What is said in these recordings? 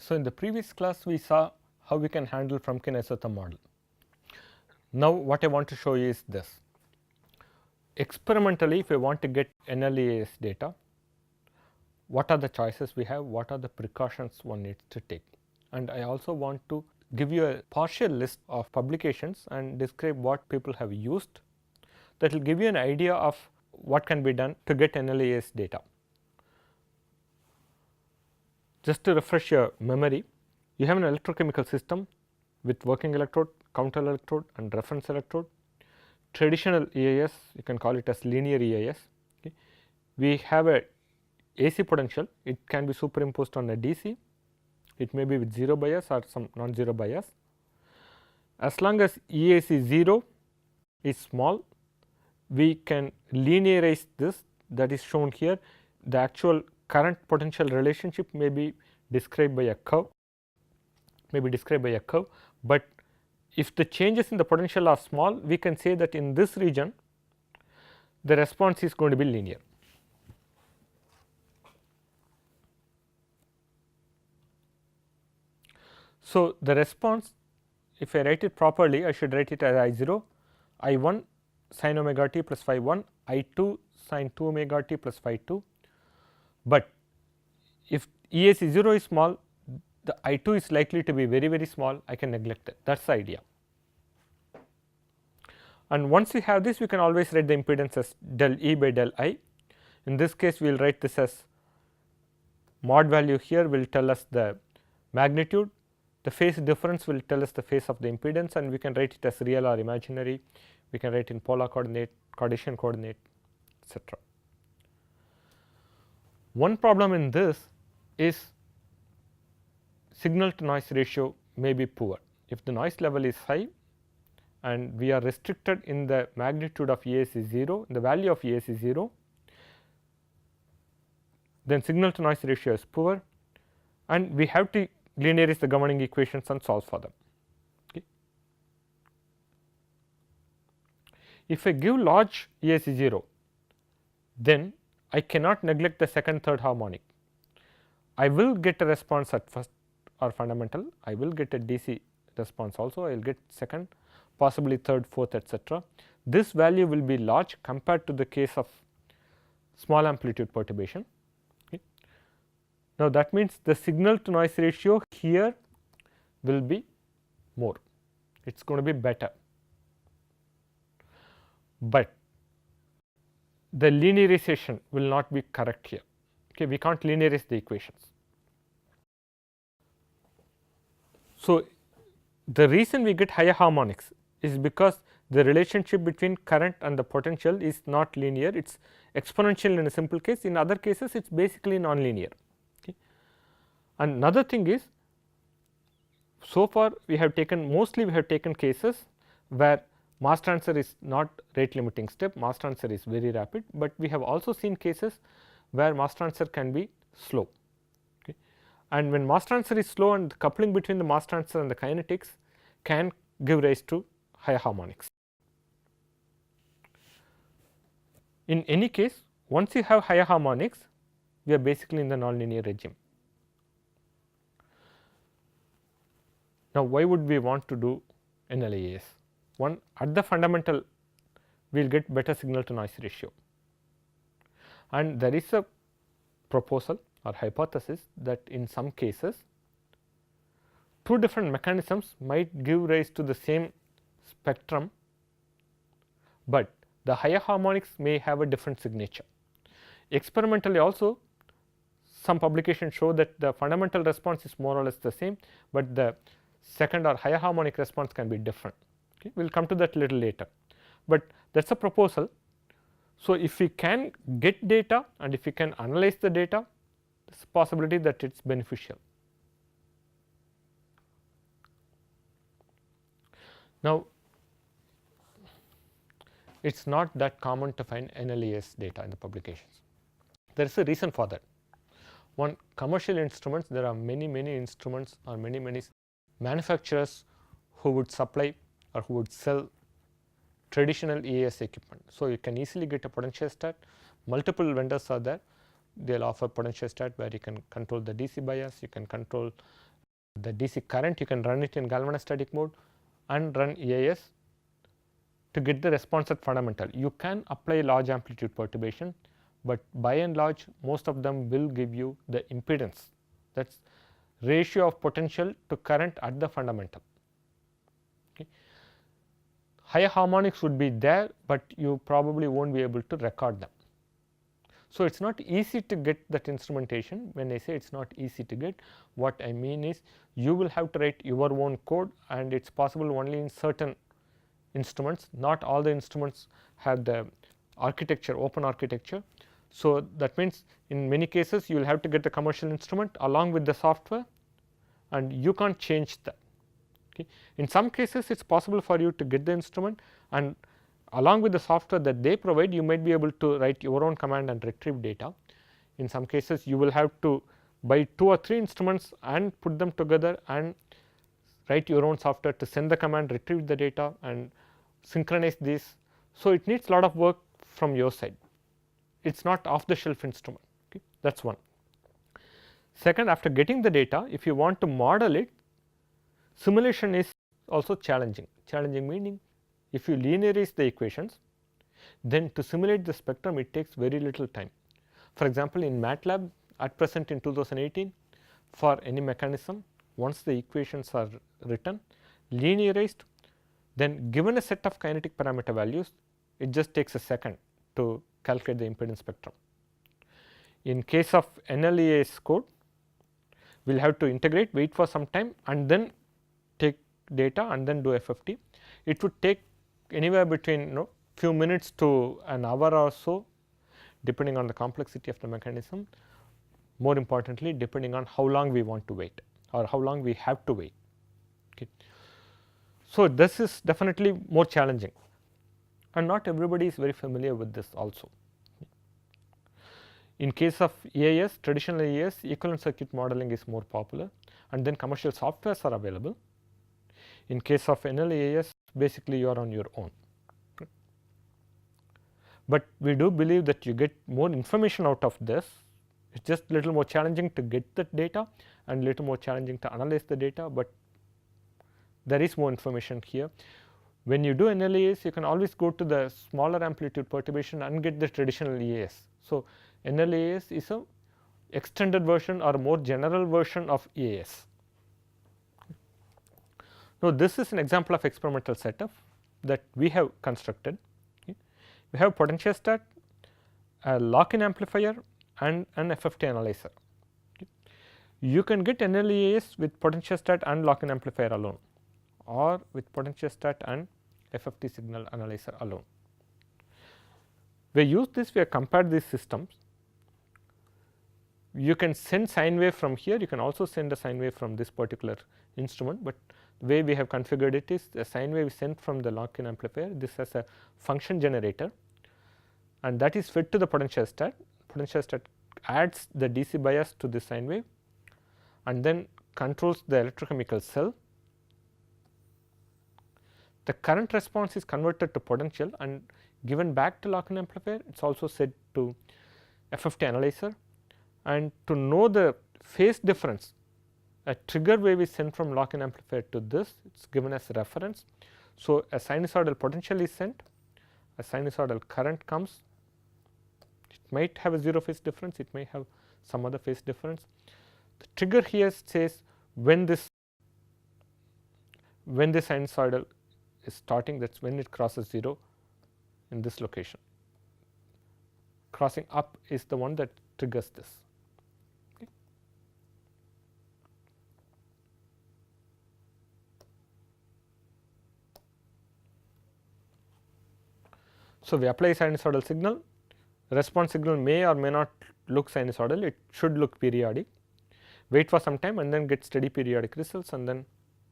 So, in the previous class we saw how we can handle Fromkin isotherm model. Now, what I want to show you is this. Experimentally, if I want to get NLEIS data, what are the choices we have, what are the precautions one needs to take. And I also want to give you a partial list of publications and describe what people have used, that will give you an idea of what can be done to get NLEIS data. Just to refresh your memory, you have an electrochemical system with working electrode, counter electrode and reference electrode. Traditional EIS, you can call it as linear EIS. Okay. We have a AC potential, it can be superimposed on a DC, it may be with 0 bias or some non-zero bias. As long as EAC 0 is small, we can linearize this, that is shown here. The actual current potential relationship may be described by a curve, but if the changes in the potential are small, we can say that in this region the response is going to be linear. So, the response, if I write it properly, I should write it as I0, I1 sin omega t plus phi 1, I2 sin 2 omega t plus phi 2, but if EAC 0 is small, the I2 is likely to be very small, I can neglect it, that is the idea. And once we have this, we can always write the impedance as del E by del I. In this case, we will write this as mod value here will tell us the magnitude, the phase difference will tell us the phase of the impedance, and we can write it as real or imaginary, we can write in polar coordinate, Cartesian coordinate, etc. One problem in this is signal to noise ratio may be poor. If the noise level is high and we are restricted in the magnitude of EAC 0, the value of EAC 0, then signal to noise ratio is poor and we have to linearize the governing equations and solve for them. Okay. If I give large EAC 0, then I cannot neglect the second, third harmonic. I will get a response at first or fundamental, I will get a DC response also, I will get second, possibly third, fourth, etc. This value will be large compared to the case of small amplitude perturbation. Okay. Now, that means the signal to noise ratio here will be more, it is going to be better, but the linearization will not be correct here. Okay, we can't linearize the equations. So, the reason we get higher harmonics is because the relationship between current and the potential is not linear, it is exponential in a simple case, in other cases it is basically non-linear. Okay. Another thing is, so far we have taken, mostly we have taken cases where mass transfer is not rate limiting step, mass transfer is very rapid, but we have also seen cases where mass transfer can be slow. Okay. And when mass transfer is slow and the coupling between the mass transfer and the kinetics can give rise to higher harmonics. In any case, once you have higher harmonics, we are basically in the nonlinear regime. Now, why would we want to do NLEIS? One, at the fundamental we will get better signal to noise ratio, and there is a proposal or hypothesis that in some cases two different mechanisms might give rise to the same spectrum, but the higher harmonics may have a different signature. Experimentally also some publications show that the fundamental response is more or less the same, but the second or higher harmonic response can be different. Okay. We will come to that little later, but that is a proposal. So, if we can get data and if we can analyze the data, there is a possibility that it is beneficial. Now, it is not that common to find NLEIS data in the publications. There is a reason for that. One, commercial instruments, there are many instruments or many manufacturers who would supply or who would sell traditional EIS equipment. So, you can easily get a potentiostat, multiple vendors are there, they will offer potentiostat where you can control the DC bias, you can control the DC current, you can run it in galvanostatic mode and run EIS to get the response at fundamental. You can apply large amplitude perturbation, but by and large most of them will give you the impedance, that is ratio of potential to current at the fundamental. Okay. Higher harmonics would be there, but you probably will not be able to record them. So, it is not easy to get that instrumentation. When I say it is not easy to get, what I mean is you will have to write your own code, and it is possible only in certain instruments. Not all the instruments have the architecture, open architecture. So, that means in many cases you will have to get the commercial instrument along with the software, and you cannot change that. Okay. In some cases it is possible for you to get the instrument, and along with the software that they provide, you might be able to write your own command and retrieve data. In some cases you will have to buy 2 or 3 instruments and put them together and write your own software to send the command, retrieve the data and synchronize this. So, it needs a lot of work from your side. It is not off the shelf instrument. Okay. That is one. Second, after getting the data, if you want to model it, simulation is also challenging. Challenging meaning, if you linearize the equations, then to simulate the spectrum it takes very little time. For example, in MATLAB at present in 2018, for any mechanism, once the equations are written, linearized, then given a set of kinetic parameter values, it just takes a second to calculate the impedance spectrum. In case of NLEIS code, we will have to integrate, wait for some time and then take data and then do FFT. It would take anywhere between few minutes to an hour or so, depending on the complexity of the mechanism. More importantly, depending on how long we want to wait or how long we have to wait. Okay. So, this is definitely more challenging, and not everybody is very familiar with this also. In case of EIS, traditional EIS, equivalent circuit modeling is more popular, and then commercial softwares are available. In case of NLEIS, basically you are on your own. But we do believe that you get more information out of this. It is just little more challenging to get the data and little more challenging to analyze the data, but there is more information here. When you do NLEIS, you can always go to the smaller amplitude perturbation and get the traditional EIS. So, NLEIS is a extended version or more general version of EIS. Now, this is an example of experimental setup that we have constructed. Okay. We have potentiostat, a lock-in amplifier and an FFT analyzer. Okay. You can get NLEIS with potentiostat and lock-in amplifier alone, or with potentiostat and FFT signal analyzer alone. We use this, we have compared these systems. You can send sine wave from here, you can also send a sine wave from this particular instrument, but the way we have configured it is the sine wave is sent from the lock-in amplifier. This has a function generator and that is fed to the potentiostat. Potentiostat adds the DC bias to the sine wave and then controls the electrochemical cell. The current response is converted to potential and given back to lock-in amplifier. It is also set to FFT analyzer, and to know the phase difference, a trigger wave is sent from lock-in amplifier to this, it is given as reference. So, a sinusoidal potential is sent, a sinusoidal current comes, it might have a 0 phase difference, it may have some other phase difference. The trigger here says when this sinusoidal is starting, that is when it crosses 0 in this location. Crossing up is the one that triggers this. Okay. So, we apply sinusoidal signal, response signal may or may not look sinusoidal, it should look periodic, wait for some time and then get steady periodic results and then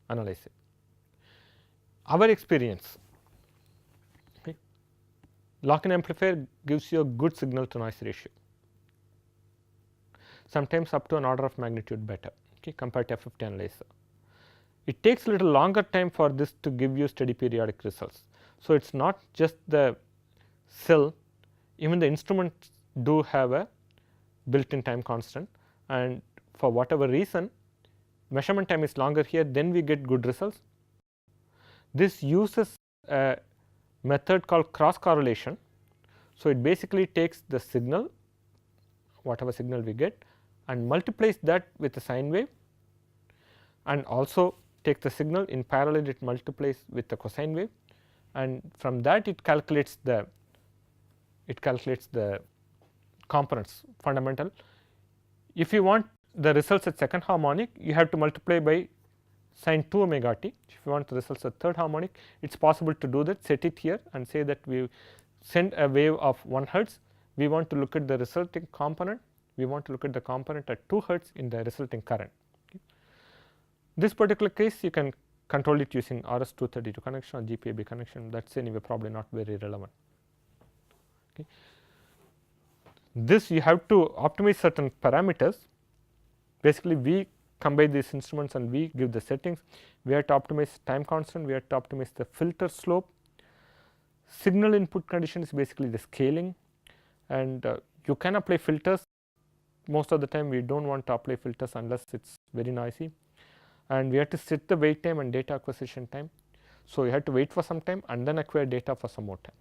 analyze it. Our experience, okay, lock-in amplifier gives you a good signal to noise ratio, sometimes up to an order of magnitude better, okay, compared to FFT analyzer. It takes a little longer time for this to give you steady periodic results. So, it is not just the cell, even the instruments do have a built-in time constant, and for whatever reason measurement time is longer here, then we get good results. This uses a method called cross correlation. So, it basically takes the signal, whatever signal we get, and multiplies that with a sine wave, and also takes the signal in parallel, it multiplies with the cosine wave, and from that it calculates the components fundamental. If you want the results at second harmonic, you have to multiply by sine 2 omega t. If you want the results at third harmonic, it is possible to do that. Set it here and say that we send a wave of 1 hertz. We want to look at the resulting component. We want to look at the component at 2 hertz in the resulting current. Okay. This particular case, you can control it using RS-232 connection or GPAB connection. That is anyway probably not very relevant. Okay. This you have to optimize certain parameters. Basically, we combine these instruments and we give the settings. We have to optimize time constant, we have to optimize the filter slope. Signal input condition is basically the scaling, and you can apply filters. Most of the time we do not want to apply filters unless it is very noisy, and we have to set the wait time and data acquisition time. So, you have to wait for some time and then acquire data for some more time.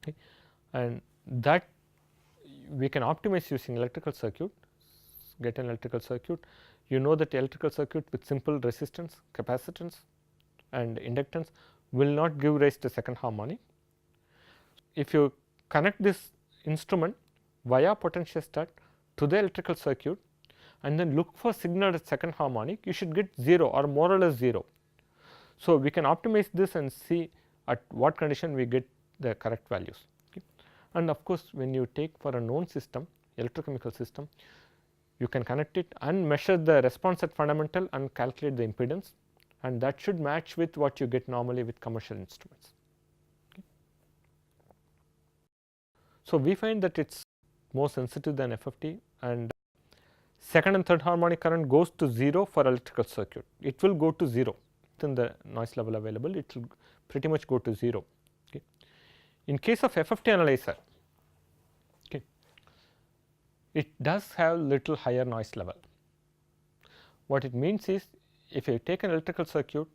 Okay. And that we can optimize using electrical circuit, get an electrical circuit. You know that electrical circuit with simple resistance, capacitance and inductance will not give rise to second harmonic. If you connect this instrument via potentiostat to the electrical circuit and then look for signal at second harmonic, you should get 0 or more or less 0. So, we can optimize this and see at what condition we get the correct values. Okay. And of course, when you take for a known system, electrochemical system, you can connect it and measure the response at fundamental and calculate the impedance, and that should match with what you get normally with commercial instruments. Okay. So, we find that it is more sensitive than FFT, and second and third harmonic current goes to 0 for electrical circuit. It will go to 0 within the noise level available, it will pretty much go to 0. Okay. In case of FFT analyzer, okay, it does have little higher noise level. What it means is, if I take an electrical circuit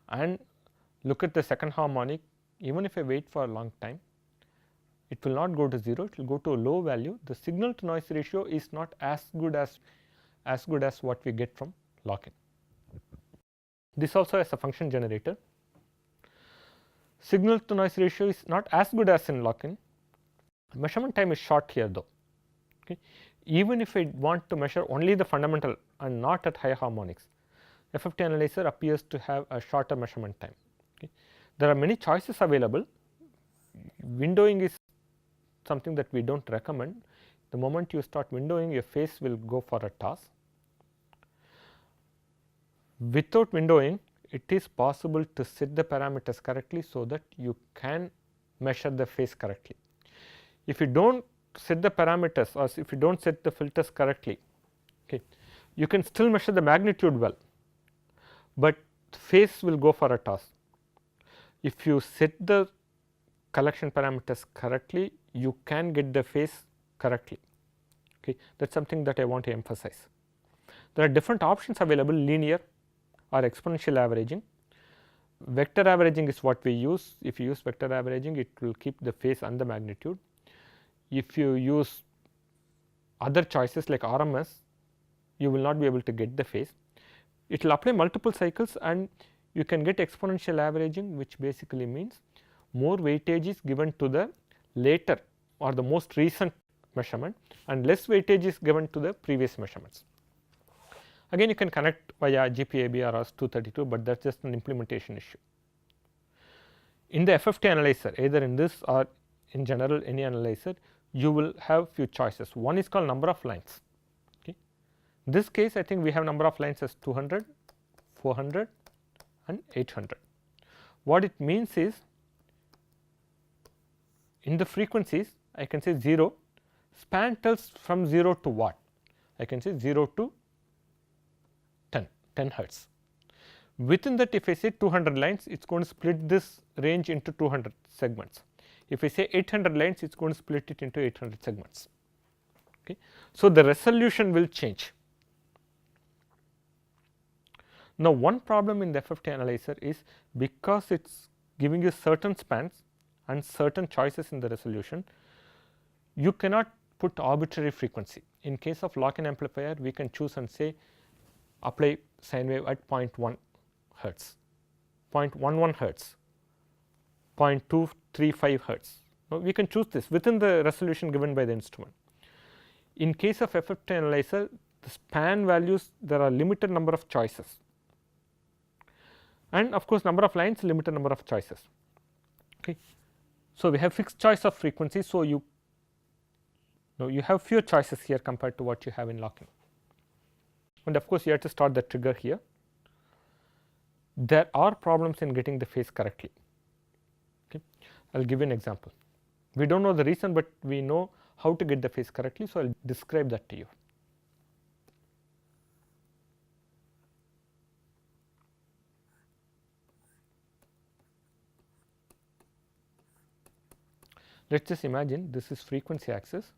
and look at the second harmonic, even if I wait for a long time, it will not go to 0, it will go to a low value. The signal to noise ratio is not as good as what we get from lock-in. This also has a function generator. Signal to noise ratio is not as good as in lock-in. Measurement time is short here though. Okay. Even if I want to measure only the fundamental and not at higher harmonics, FFT analyzer appears to have a shorter measurement time. Okay. There are many choices available. Windowing is something that we do not recommend. The moment you start windowing, your phase will go for a toss. Without windowing, it is possible to set the parameters correctly so that you can measure the phase correctly. If you do not set the parameters, or if you do not set the filters correctly, okay, you can still measure the magnitude well, but phase will go for a toss. If you set the collection parameters correctly, you can get the phase correctly. Okay. That is something that I want to emphasize. There are different options available: linear or exponential averaging. Vector averaging is what we use. If you use vector averaging, it will keep the phase and the magnitude. If you use other choices like RMS, you will not be able to get the phase. It will apply multiple cycles and you can get exponential averaging, which basically means more weightage is given to the later or the most recent measurement and less weightage is given to the previous measurements. Again, you can connect via GPAB or RS-232, but that is just an implementation issue. In the FFT analyzer, either in this or in general any analyzer, you will have few choices. One is called number of lines. Okay. In this case, I think we have number of lines as 200, 400 and 800. What it means is, in the frequencies I can say 0, span tells from 0 to what? I can say 0 to 10 hertz. Within that, if I say 200 lines, it is going to split this range into 200 segments. If I say 800 lines, it is going to split it into 800 segments. Okay. So, the resolution will change. Now, one problem in the FFT analyzer is because it is giving you certain spans and certain choices in the resolution, you cannot put arbitrary frequency. In case of lock-in amplifier, we can choose and say apply sine wave at 0.1 hertz, 0.11 hertz, 0.235 hertz. Now, we can choose this within the resolution given by the instrument. In case of FFT analyzer, the span values, there are limited number of choices, and of course, number of lines, limited number of choices. Okay. So, we have fixed choice of frequency. So, you have fewer choices here compared to what you have in lock-in, and of course, you have to start the trigger here. There are problems in getting the phase correctly. Okay. I will give you an example. We do not know the reason, but we know how to get the phase correctly. So, I will describe that to you. Let us just imagine this is frequency axis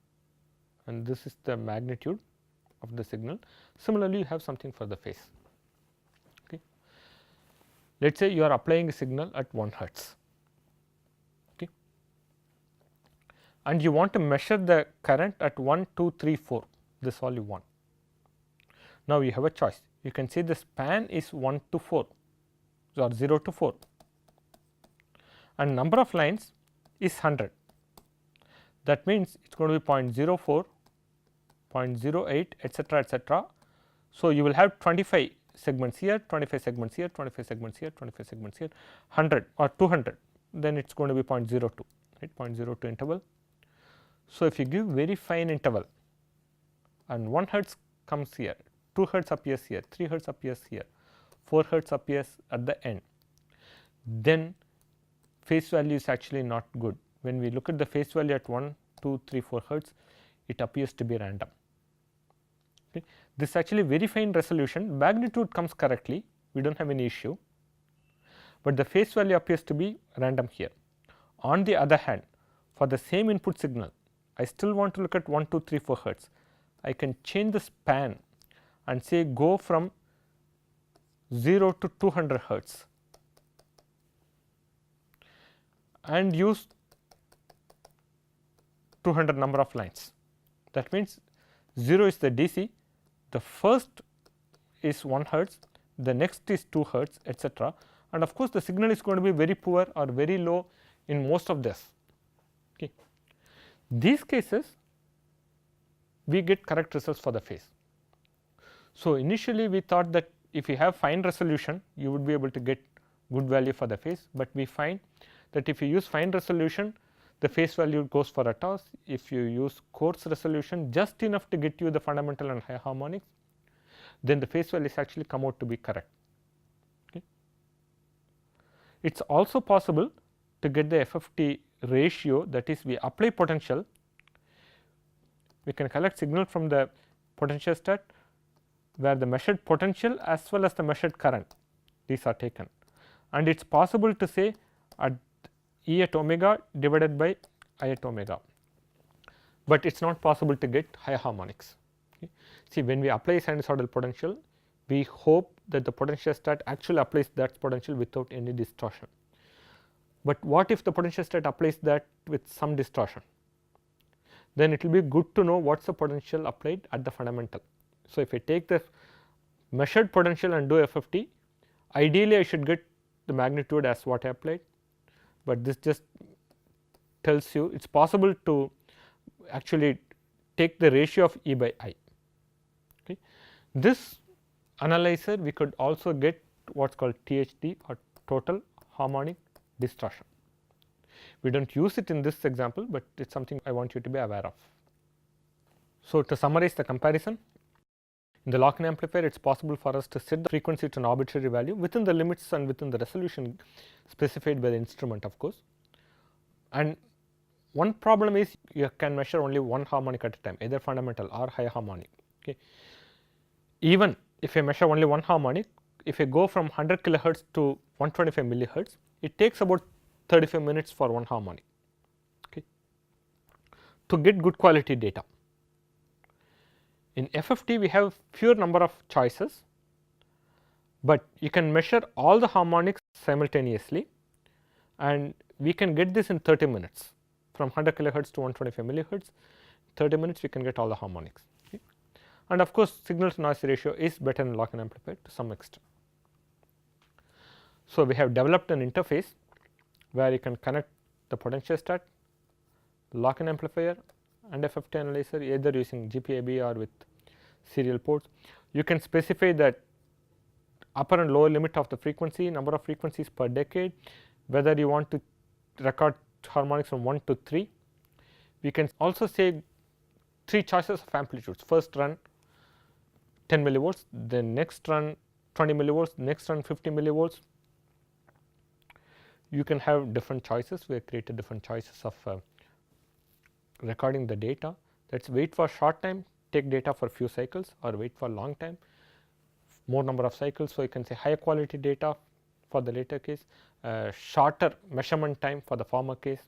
and this is the magnitude of the signal. Similarly, you have something for the phase. Okay. Let us say you are applying a signal at 1 hertz, okay, and you want to measure the current at 1, 2, 3, 4, this all you want. Now, you have a choice. You can say the span is 1 to 4 or 0 to 4 and number of lines is 100. That means, it is going to be 0.04, 0.08, etc., etc. So, you will have 25 segments here, 25 segments here, 25 segments here, 25 segments here, 100 or 200, then it is going to be 0.02, right, 0.02 interval. So, if you give very fine interval and 1 hertz comes here, 2 hertz appears here, 3 hertz appears here, 4 hertz appears at the end, then phase value is actually not good. When we look at the phase value at 1, 2, 3, 4 hertz, it appears to be random. Okay. This is actually very fine resolution, magnitude comes correctly, we do not have any issue, but the phase value appears to be random here. On the other hand, for the same input signal, I still want to look at 1, 2, 3, 4 hertz. I can change the span and say go from 0 to 200 hertz and use 200 number of lines. That means, 0 is the DC, the first is 1 hertz, the next is 2 hertz, etc. And of course, the signal is going to be very poor or very low in most of this. Okay. These cases, we get correct results for the phase. So, initially we thought that if you have fine resolution, you would be able to get good value for the phase, but we find that if you use fine resolution, the phase value goes for a toss. If you use coarse resolution just enough to get you the fundamental and high harmonics, then the phase values actually come out to be correct. Okay. It is also possible to get the FFT ratio, that is, we apply potential, we can collect signal from the potentiostat where the measured potential as well as the measured current, these are taken, and it is possible to say at E at omega divided by I at omega, but it is not possible to get high harmonics. Okay. See, when we apply sinusoidal potential, we hope that the potentiostat actually applies that potential without any distortion. But what if the potentiostat applies that with some distortion? Then it will be good to know what is the potential applied at the fundamental. So, if I take the measured potential and do FFT, ideally I should get the magnitude as what I applied, but this just tells you it is possible to actually take the ratio of E by I. Okay. This analyzer we could also get what is called THD or Total Harmonic Distortion. We do not use it in this example, but it is something I want you to be aware of. So, to summarize the comparison, in the lock-in amplifier, it is possible for us to set the frequency to an arbitrary value within the limits and within the resolution specified by the instrument, of course. And one problem is you can measure only one harmonic at a time, either fundamental or high harmonic. Okay. Even if I measure only one harmonic, if I go from 100 kilohertz to 125 millihertz, it takes about 35 minutes for one harmonic, okay, to get good quality data. In FFT, we have fewer number of choices, but you can measure all the harmonics simultaneously, and we can get this in 30 minutes from 100 kilohertz to 125 millihertz. 30 minutes we can get all the harmonics. Okay. And of course, signal to noise ratio is better in lock-in amplifier to some extent. So, we have developed an interface where you can connect the potential stat, lock-in amplifier and FFT analyzer either using GPIB or with serial ports. You can specify that upper and lower limit of the frequency, number of frequencies per decade, whether you want to record harmonics from 1 to 3. We can also say 3 choices of amplitudes. First run 10 millivolts, then next run 20 millivolts, next run 50 millivolts. You can have different choices. We have created different choices of recording the data. That is, wait for short time, take data for few cycles, or wait for long time, more number of cycles. So, you can say higher quality data for the later case, shorter measurement time for the former case.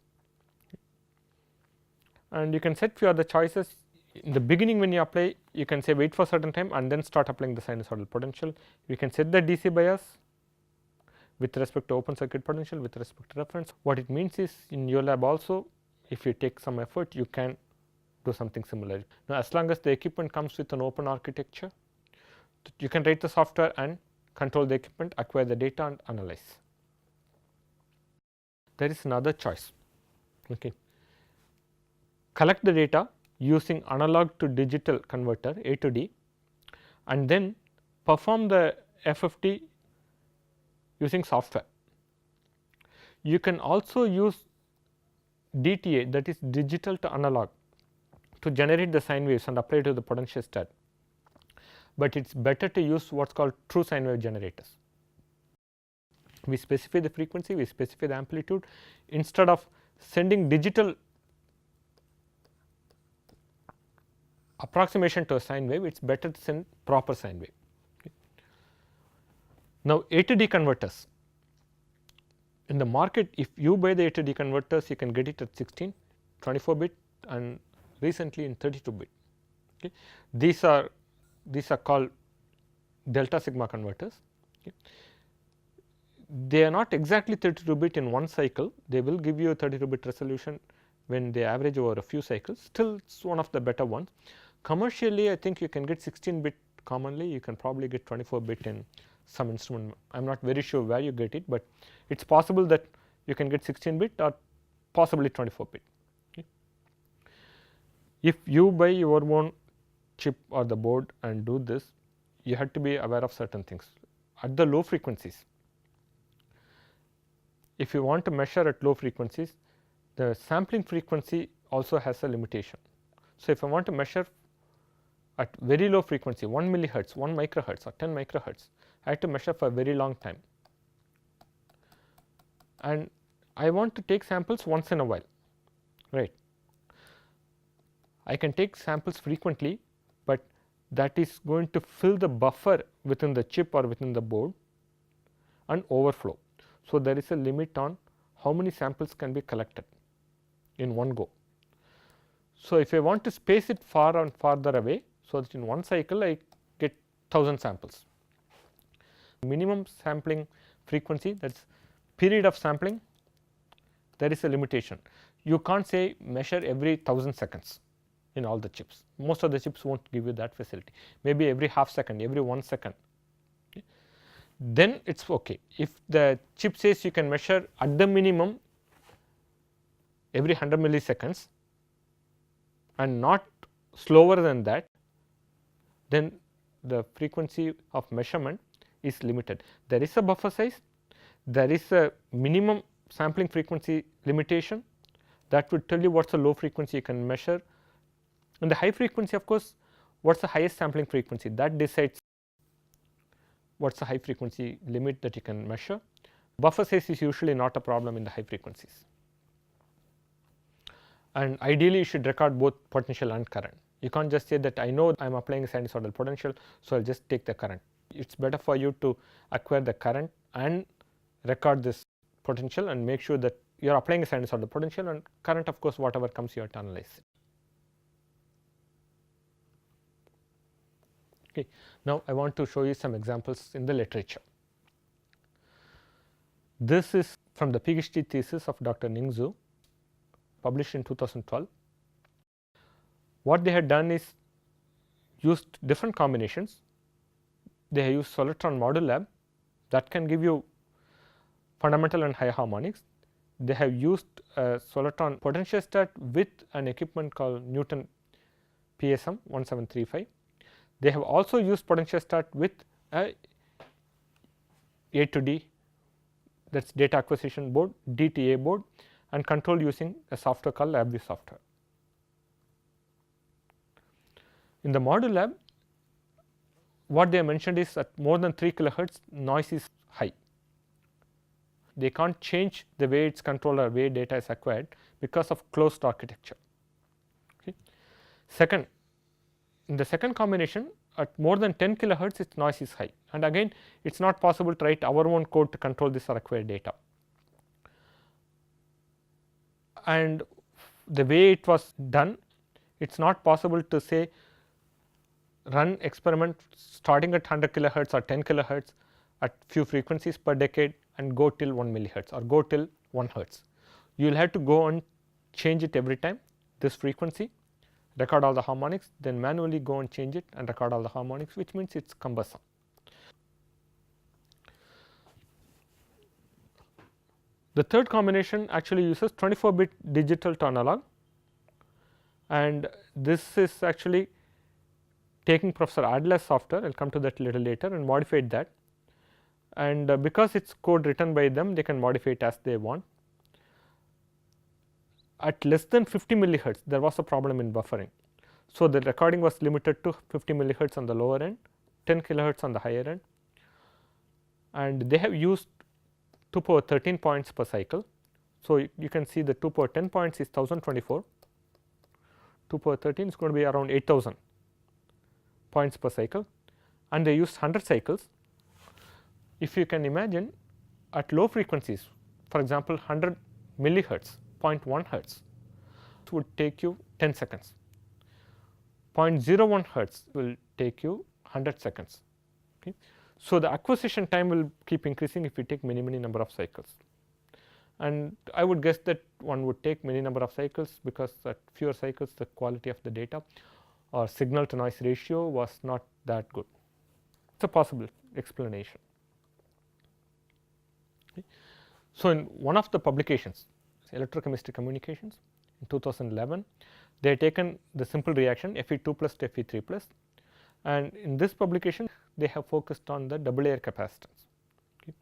And you can set few other choices. In the beginning, when you apply, you can say wait for certain time and then start applying the sinusoidal potential. You can set the DC bias with respect to open circuit potential, with respect to reference. What it means is, in your lab also, if you take some effort, you can do something similar. Now, as long as the equipment comes with an open architecture, you can write the software and control the equipment, acquire the data and analyze. There is another choice. Okay. Collect the data using analog to digital converter A to D, and then perform the FFT using software. You can also use DTA, that is digital to analog, to generate the sine waves and apply to the potential stat, but it is better to use what is called true sine wave generators. We specify the frequency, we specify the amplitude. Instead of sending digital approximation to a sine wave, it is better to send proper sine wave. Okay. Now, A to D converters. In the market, if you buy the A to D converters, you can get it at 16, 24 bit and recently in 32 bit. Okay. These are called delta sigma converters. Okay. They are not exactly 32 bit in one cycle, they will give you a 32 bit resolution when they average over a few cycles. Still, it is one of the better ones. Commercially, I think you can get 16 bit commonly, you can probably get 24 bit in some instrument. I am not very sure where you get it, but it is possible that you can get 16 bit or possibly 24 bit. Okay. If you buy your own chip or the board and do this, you have to be aware of certain things. At the low frequencies, if you want to measure at low frequencies, the sampling frequency also has a limitation. So, if I want to measure at very low frequency 1 millihertz, 1 microhertz or 10 microhertz, I have to measure for a very long time, and I want to take samples once in a while, right. I can take samples frequently, but that is going to fill the buffer within the chip or within the board and overflow. So, there is a limit on how many samples can be collected in one go. So, if I want to space it far and farther away, so that in one cycle I get 1000 samples. Minimum sampling frequency, that is period of sampling, there is a limitation. You can't say measure every 1000 seconds in all the chips. Most of the chips will not give you that facility, maybe every half second, every 1 second. Okay. Then it is okay. If the chip says you can measure at the minimum every 100 milliseconds and not slower than that, then the frequency of measurement is limited. There is a buffer size, there is a minimum sampling frequency limitation that would tell you what is the low frequency you can measure. And the high frequency, of course, what is the highest sampling frequency, that decides what is the high frequency limit that you can measure. Buffer size is usually not a problem in the high frequencies. And ideally, you should record both potential and current. You can't just say that I know I am applying a sinusoidal potential, so I will just take the current. It is better for you to acquire the current and record this potential and make sure that you are applying a sinusoidal potential, and current, of course, whatever comes you have to analyze. Okay. Now, I want to show you some examples in the literature. This is from the PhD thesis of Dr. Ning Zhu, published in 2012. What they had done is used different combinations. They have used Solitron module lab that can give you fundamental and high harmonics. They have used a Solitron potentiostat with an equipment called Newton PSM 1735. They have also used potentiostat with a A2D, that is data acquisition board, DTA board, and control using a software called LabVIEW software. In the module lab, what they mentioned is at more than 3 kilohertz noise is high. They can't change the way it's controlled or way data is acquired because of closed architecture. Okay. Second, in the second combination, at more than 10 kilohertz its noise is high, and again it is not possible to write our own code to control this or acquire data. And the way it was done, it is not possible to say run experiment starting at 100 kilohertz or 10 kilohertz at few frequencies per decade and go till 1 millihertz or go till 1 hertz. You will have to go and change it every time, this frequency, record all the harmonics, then manually go and change it and record all the harmonics, which means it is cumbersome. The third combination actually uses 24-bit digital to analog, and this is actually taking Professor Adler's software, I will come to that a little later, and modified that. And because it is code written by them, they can modify it as they want. At less than 50 millihertz, there was a problem in buffering. So, the recording was limited to 50 millihertz on the lower end, 10 kilohertz on the higher end, and they have used 2 power 13 points per cycle. So, you can see the 2 power 10 points is 1024, 2 power 13 is going to be around 8000 points per cycle, and they used 100 cycles. If you can imagine, at low frequencies, for example 100 millihertz, 0.1 hertz, it would take you 10 seconds. 0.01 hertz will take you 100 seconds. Okay. So, the acquisition time will keep increasing if you take many number of cycles, and I would guess that one would take many number of cycles because at fewer cycles the quality of the data or signal to noise ratio was not that good. It is a possible explanation. Okay. So, in one of the publications, Electrochemistry Communications in 2011, they had taken the simple reaction Fe2 plus to Fe3 plus, and in this publication they have focused on the double layer capacitance. Okay.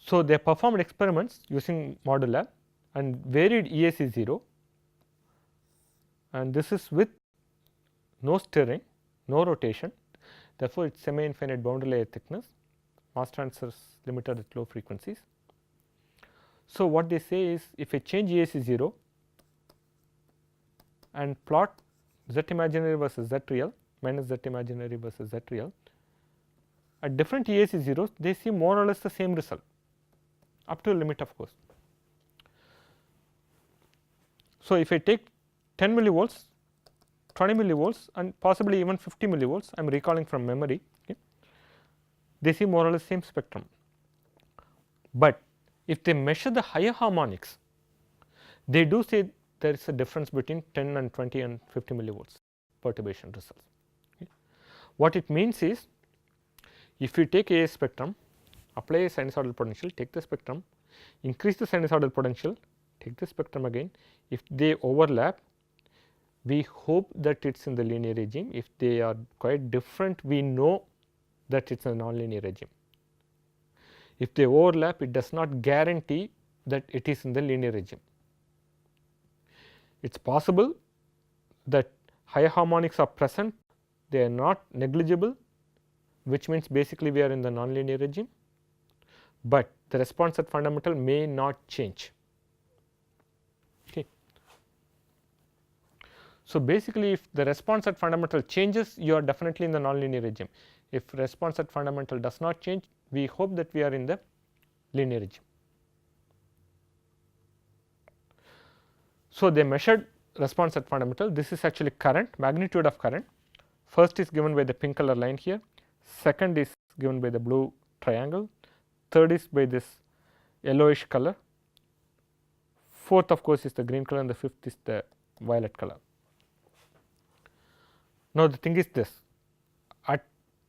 So, they performed experiments using module lab and varied EAC 0, and this is with no stirring, no rotation, therefore, it is semi infinite boundary layer thickness, mass transfer is limited at low frequencies. So, what they say is if I change EAC 0 and plot Z imaginary versus Z real minus Z imaginary versus Z real, at different EAC zeros they see more or less the same result up to a limit, of course. So, if I take 10 millivolts, 20 millivolts and possibly even 50 millivolts, I am recalling from memory, okay, they see more or less same spectrum. But if they measure the higher harmonics, they do say there is a difference between 10 and 20 and 50 millivolts perturbation results. Okay. What it means is, if you take a spectrum, apply a sinusoidal potential, take the spectrum, increase the sinusoidal potential, take the spectrum again, if they overlap, we hope that it is in the linear regime. If they are quite different, we know that it is a nonlinear regime. If they overlap, it does not guarantee that it is in the linear regime. It is possible that higher harmonics are present, they are not negligible, which means basically we are in the nonlinear regime, but the response at fundamental may not change. Okay. So, basically if the response at fundamental changes, you are definitely in the nonlinear regime. If response at fundamental does not change, we hope that we are in the linear regime. So, they measured response at fundamental, this is actually current, magnitude of current First is given by the pink color line here, second is given by the blue triangle, third is by this yellowish color, fourth of course is the green color, and the fifth is the violet color. Now the thing is this, at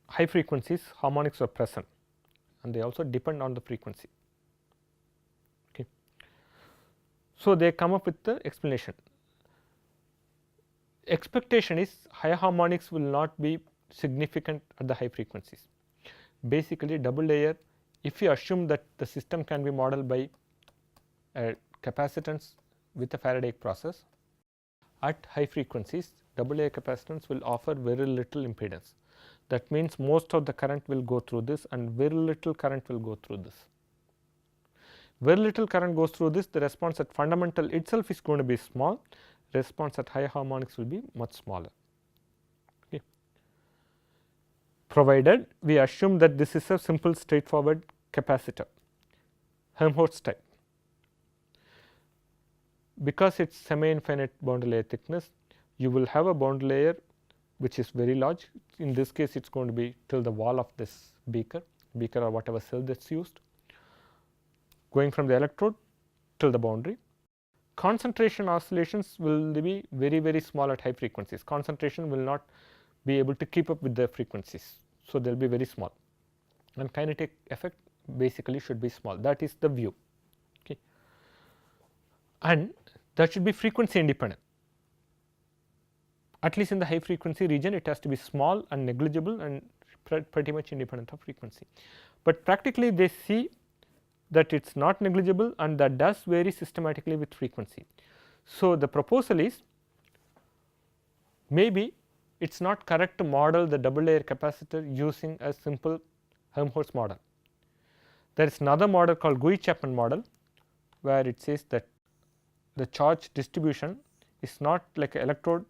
high frequencies harmonics are present and they also depend on the frequency. Okay. So they come up with the explanation. Expectation is higher harmonics will not be significant at the high frequencies. Basically double layer, if you assume that the system can be modeled by a capacitance with a Faraday process, at high frequencies double layer capacitance will offer very little impedance. That means most of the current will go through this and very little current will go through this. Very little current goes through this, the response at fundamental itself is going to be small, response at higher harmonics will be much smaller. Okay. Provided we assume that this is a simple straightforward capacitor, Helmholtz type. Because it is semi-infinite boundary layer thickness, you will have a boundary layer which is very large. In this case, it is going to be till the wall of this beaker or whatever cell that is used, going from the electrode till the boundary. Concentration oscillations will be very small at high frequencies. Concentration will not be able to keep up with the frequencies. So, they will be very small, and kinetic effect basically should be small. That is the view. Okay. And that should be frequency independent. At least in the high frequency region, it has to be small and negligible and pretty much independent of frequency. But practically they see that it is not negligible and that does vary systematically with frequency. So, the proposal is maybe it is not correct to model the double layer capacitor using a simple Helmholtz model. There is another model called Gouy-Chapman model, where it says that the charge distribution is not like an electrode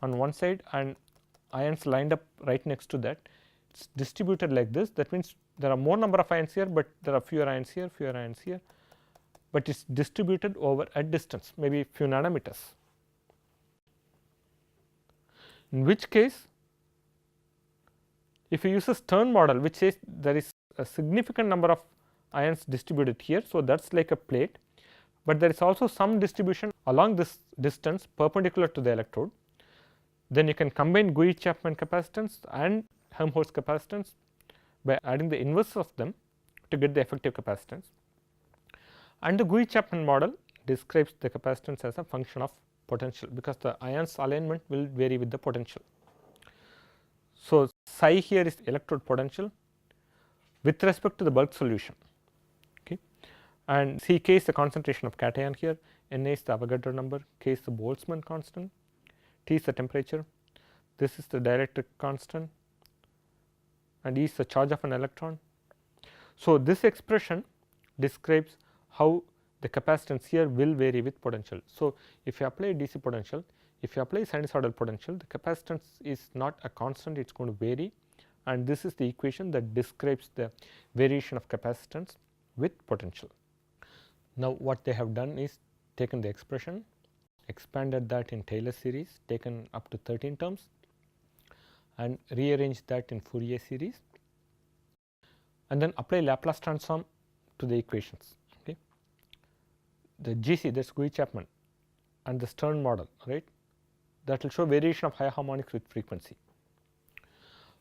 on one side and ions lined up right next to that. It is distributed like this. That means there are more number of ions here, but there are fewer ions here, but it is distributed over a distance, maybe few nanometers. In which case, if you use a Stern model which says there is a significant number of ions distributed here, so that is like a plate, but there is also some distribution along this distance perpendicular to the electrode, then you can combine Gouy-Chapman capacitance and Helmholtz capacitance by adding the inverse of them to get the effective capacitance. And the Gouy-Chapman model describes the capacitance as a function of potential, because the ions alignment will vary with the potential. So, psi here is electrode potential with respect to the bulk solution, okay. And Ck is the concentration of cation here, Na is the Avogadro number, K is the Boltzmann constant, T is the temperature, this is the dielectric constant, and E is the charge of an electron. So, this expression describes how the capacitance here will vary with potential. So, if you apply DC potential, if you apply sinusoidal potential, the capacitance is not a constant, it is going to vary, and this is the equation that describes the variation of capacitance with potential. Now, what they have done is taken the expression, expanded that in Taylor series, taken up to 13 terms, and rearranged that in Fourier series, and then apply Laplace transform to the equations. Okay. The GC, that is Gouy-Chapman, and the Stern model, right, that will show variation of higher harmonics with frequency.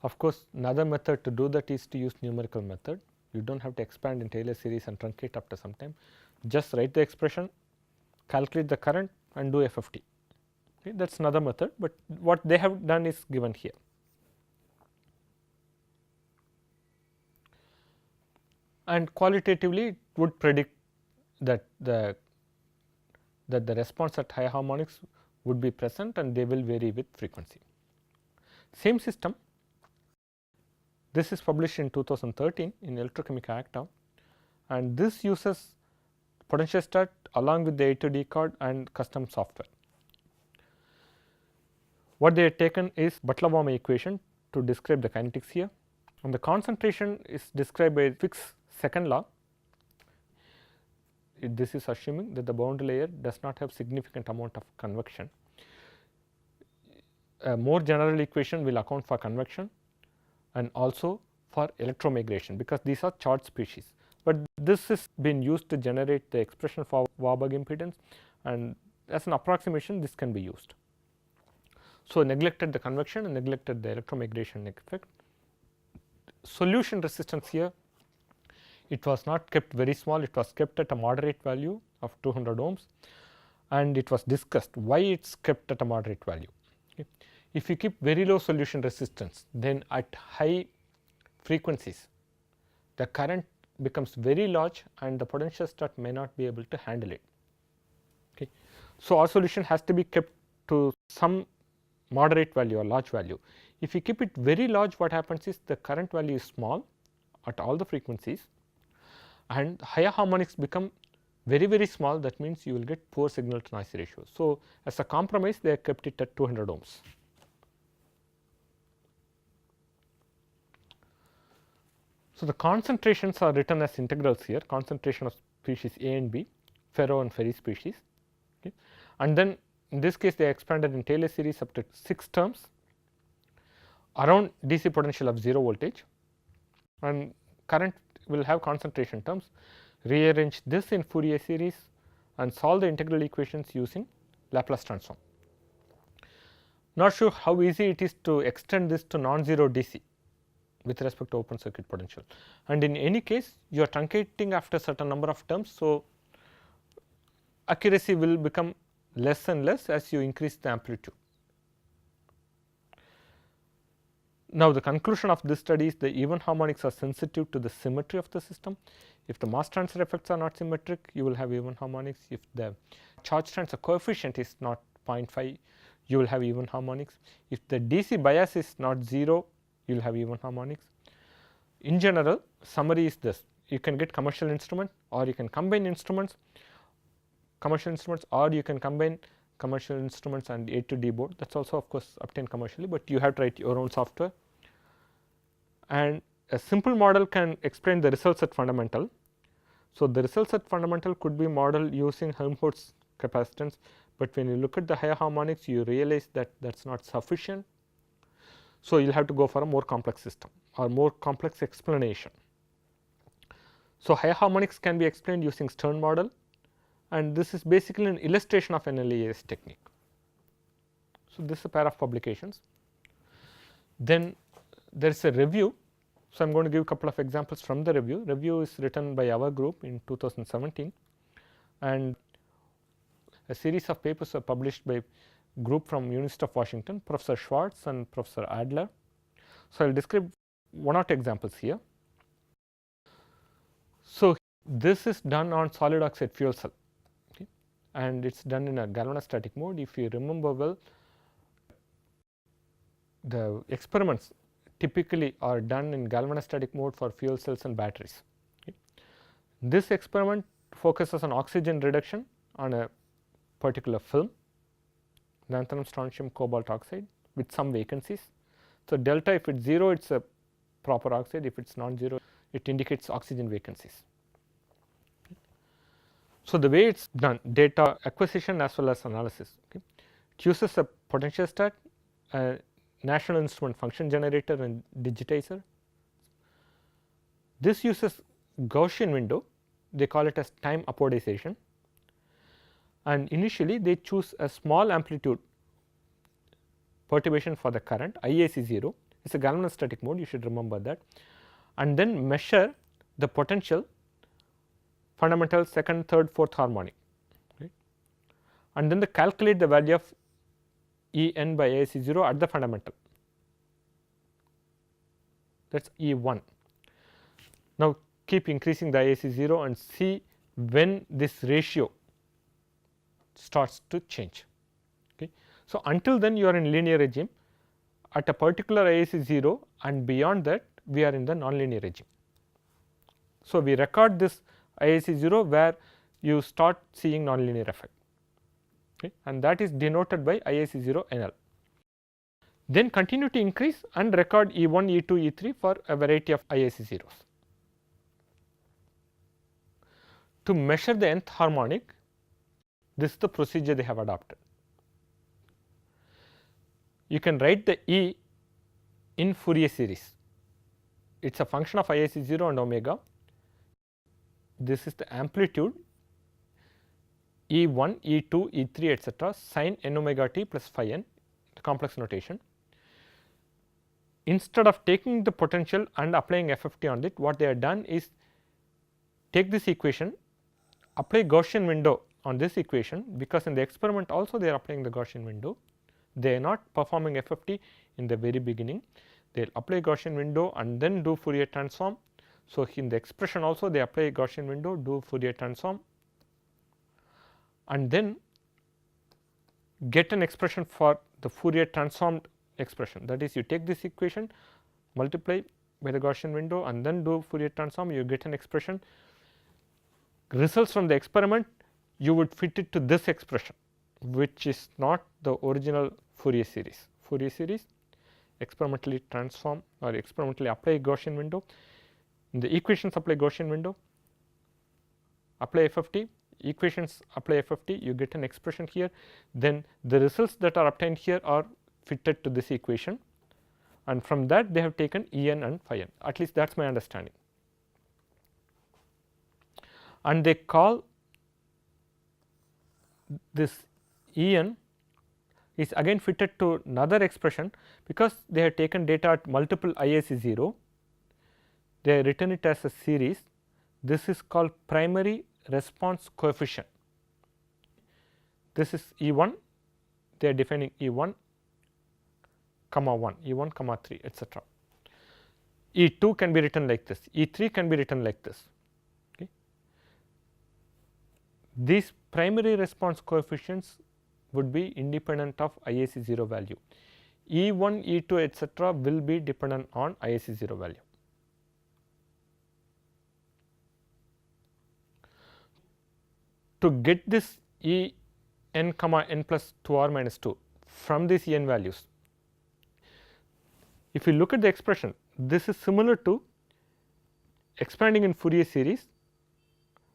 Of course, another method to do that is to use numerical method. You do not have to expand in Taylor series and truncate after some time. Just write the expression, calculate the current and do FFT. Okay, that is another method, but what they have done is given here. And qualitatively it would predict that the response at high harmonics would be present and they will vary with frequency. Same system, this is published in 2013 in Electrochemical Acta, and this uses potentiostat along with the A2D card and custom software. What they have taken is Butler-Warmer equation to describe the kinetics here, and the concentration is described by Fick's second law. This is assuming that the boundary layer does not have significant amount of convection. a more general equation will account for convection and also for electromigration, because these are charged species. But this is been used to generate the expression for Warburg impedance, and as an approximation this can be used. So, neglected the convection and neglected the electromigration effect. Solution resistance here, it was not kept very small, it was kept at a moderate value of 200 ohms, and it was discussed why it is kept at a moderate value. Okay. If you keep very low solution resistance, then at high frequencies the current becomes very large and the potentiostat may not be able to handle it. Okay. So, our solution has to be kept to some moderate value or large value. If you keep it very large, what happens is the current value is small at all the frequencies and higher harmonics become very small, that means you will get poor signal to noise ratio. So, as a compromise they have kept it at 200 ohms. So, the concentrations are written as integrals here, concentration of species A and B, ferro and ferri species, okay. And then in this case they expanded in Taylor series up to 6 terms around DC potential of 0 voltage, and current will have concentration terms. Rearrange this in Fourier series and solve the integral equations using Laplace transform. Not sure how easy it is to extend this to non-zero DC with respect to open circuit potential, and in any case you are truncating after certain number of terms. So, accuracy will become less and less as you increase the amplitude. Now, the conclusion of this study is the even harmonics are sensitive to the symmetry of the system. If the mass transfer effects are not symmetric, you will have even harmonics. If the charge transfer coefficient is not 0.5, you will have even harmonics. If the DC bias is not 0, you will have even harmonics. In general, summary is this: you can get commercial instrument, or you can combine instruments, or you can combine commercial instruments and A to D board. That is also of course obtained commercially, but you have to write your own software. And a simple model can explain the results at fundamental. So, the results at fundamental could be modeled using Helmholtz capacitance, but when you look at the higher harmonics you realize that that is not sufficient. So, you will have to go for a more complex system or more complex explanation. So, higher harmonics can be explained using Stern model, and this is basically an illustration of NLEIS technique. So, this is a pair of publications. Then there is a review. So, I am going to give a couple of examples from the review. Review is written by our group in 2017, and a series of papers are published by group from University of Washington, Professor Schwartz and Professor Adler. So, I will describe one or two examples here. So, this is done on solid oxide fuel cell, okay, and it is done in a galvanostatic mode. If you remember well, the experiments typically are done in galvanostatic mode for fuel cells and batteries. Okay. This experiment focuses on oxygen reduction on a particular film, lanthanum, strontium, cobalt oxide with some vacancies. So, delta, if it is 0, it is a proper oxide, if it is non-zero, it indicates oxygen vacancies. So, the way it is done, data acquisition as well as analysis. Okay. It uses a potentiostat, a National Instrument function generator and digitizer. This uses Gaussian window, they call it as time apodization, and initially they choose a small amplitude perturbation for the current, IAC 0, it is a galvanostatic mode, you should remember that, and then measure the potential fundamental second, third, fourth harmonic, right, and then they calculate the value of E n by IAC 0 at the fundamental, that is E 1. Now, keep increasing the IAC 0 and see when this ratio starts to change. Okay. So, until then you are in linear regime, at a particular IAC 0 and beyond that we are in the nonlinear regime. So, we record this IAC 0 where you start seeing nonlinear effect, okay, and that is denoted by IAC 0 NL. Then continue to increase and record E1, E2, E3 for a variety of IAC zeros. To measure the nth harmonic, this is the procedure they have adopted. you can write the E in Fourier series. It is a function of IIC 0 and omega. This is the amplitude E1, E2, E3 etc. sine n omega t plus phi n, the complex notation. Instead of taking the potential and applying FFT on it, what they have done is take this equation, apply Gaussian window on this equation, because in the experiment also they are applying the Gaussian window. They are not performing FFT in the very beginning. They will apply Gaussian window and then do Fourier transform. So, in the expression also they apply Gaussian window, do Fourier transform, and then get an expression for the Fourier transformed expression. That is, you take this equation, multiply by the Gaussian window and then do Fourier transform, you get an expression. Results from the experiment, you would fit it to this expression, which is not the original Fourier series. Fourier series experimentally transform or experimentally apply Gaussian window. In the equations apply Gaussian window, apply FFT, equations apply FFT, you get an expression here. Then the results that are obtained here are fitted to this equation, and from that they have taken En and phi n, at least that is my understanding. And they call this En is again fitted to another expression, because they have taken data at multiple IIC 0, they have written it as a series. This is called primary response coefficient. This is E1, they are defining E1 comma 1, E1 comma 3 etc. E2 can be written like this, E3 can be written like this. Okay. These primary response coefficients would be independent of IIC 0 value. E1, E2 etc. will be dependent on IIC 0 value. To get this E n comma n plus 2r minus 2 from these En values, if you look at the expression, this is similar to expanding in Fourier series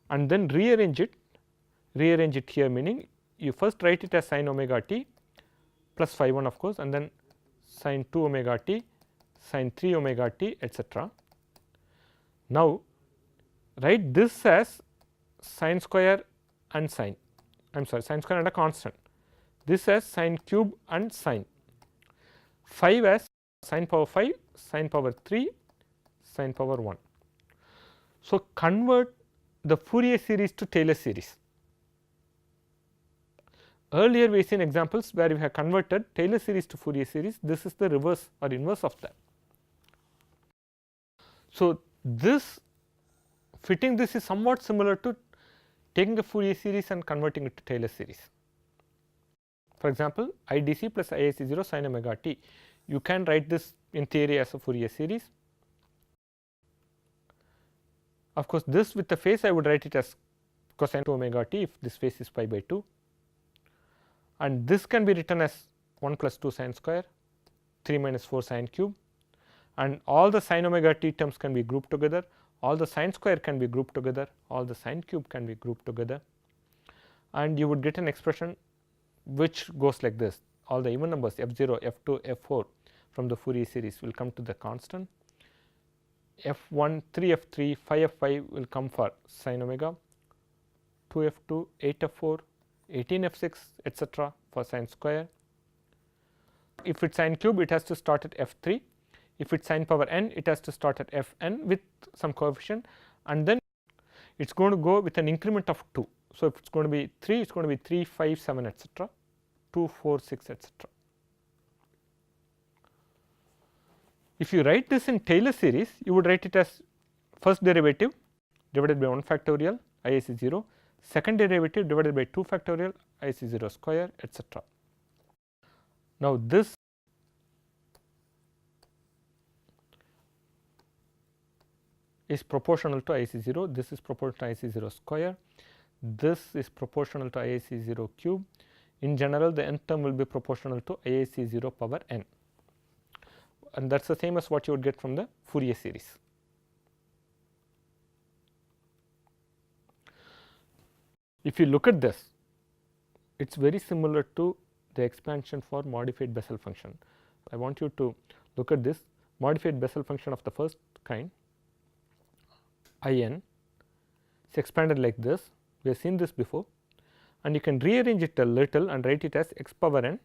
and then rearrange it here, meaning you first write it as sin omega t plus phi 1 of course, and then sin 2 omega t, sin 3 omega t etc. Now, write this as sin square and sine, I am sorry, sin square and a constant, this as sin cube and sine, 5 as sin power 5, sin power 3, sin power 1. So, convert the Fourier series to Taylor series. Earlier we have seen examples where we have converted Taylor series to Fourier series. This is the reverse or inverse of that. So, this fitting this is somewhat similar to taking the Fourier series and converting it to Taylor series. For example, IDC plus IIC 0 sin omega t, you can write this in theory as a Fourier series. Of course, this with the phase I would write it as cosine 2 omega t if this phase is pi by 2, and this can be written as 1 plus 2 sin square, 3 minus 4 sin cube, and all the sin omega t terms can be grouped together, all the sin square can be grouped together, all the sin cube can be grouped together, and you would get an expression which goes like this. All the even numbers f0, f2, f4 from the Fourier series will come to the constant, f1, 3f3, 5f5 will come for sin omega, 2f2, 8f4, 18f6 etc. for sin square. If it is sin cube, it has to start at f3. If it is sin power n, it has to start at fn with some coefficient, and then it is going to go with an increment of 2. So, if it is going to be 3, it is going to be 3, 5, 7 etc., 2, 4, 6 etc. If you write this in Taylor series, you would write it as first derivative divided by 1 factorial IIC 0, second derivative divided by 2 factorial IIC 0 square etc. Now, this is proportional to IIC 0, this is proportional to IIC 0 square, this is proportional to IIC 0 cube. In general, the nth term will be proportional to IIC 0 power n, and that is the same as what you would get from the Fourier series. If you look at this, it is very similar to the expansion for modified Bessel function. I want you to look at this modified Bessel function of the first kind, In is expanded like this. We have seen this before, and you can rearrange it a little and write it as x power n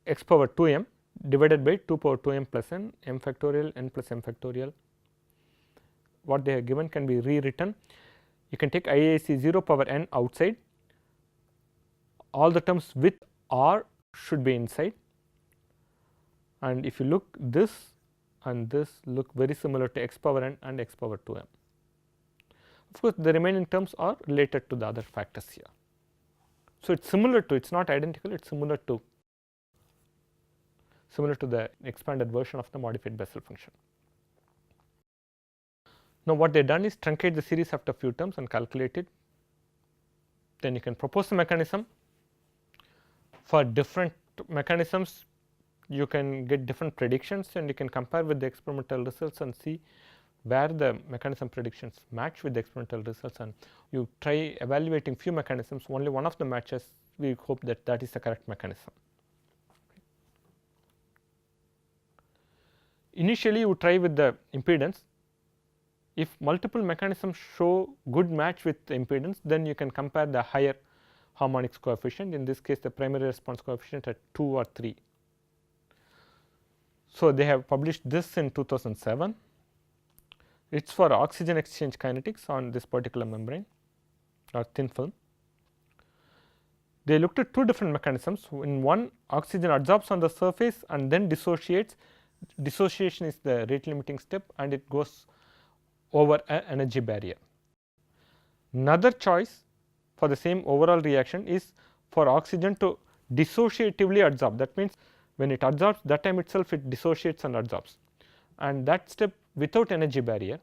x power 2m divided by 2 power 2m plus n, m factorial, n plus m factorial. What they have given can be rewritten. You can take IISc 0 power n outside, all the terms with r should be inside, and if you look, this and this look very similar to x power n and x power 2m. Of course, the remaining terms are related to the other factors here. So, it is similar to, it is not identical, it is similar to the expanded version of the modified Bessel function. Now, what they have done is truncate the series after few terms and calculate it. Then you can propose the mechanism. For different mechanisms, you can get different predictions, and you can compare with the experimental results and see where the mechanism predictions match with the experimental results, and you try evaluating few mechanisms, only one of the matches, we hope that that is the correct mechanism. Initially, you try with the impedance. If multiple mechanisms show good match with the impedance, then you can compare the higher harmonics coefficient, in this case the primary response coefficient at 2 or 3. So, they have published this in 2007. It is for oxygen exchange kinetics on this particular membrane or thin film. They looked at two different mechanisms. In one, oxygen adsorbs on the surface and then dissociates. Dissociation is the rate limiting step, and it goes over an energy barrier. Another choice for the same overall reaction is for oxygen to dissociatively adsorb. That means, when it adsorbs, that time itself it dissociates and adsorbs, and that step without energy barrier.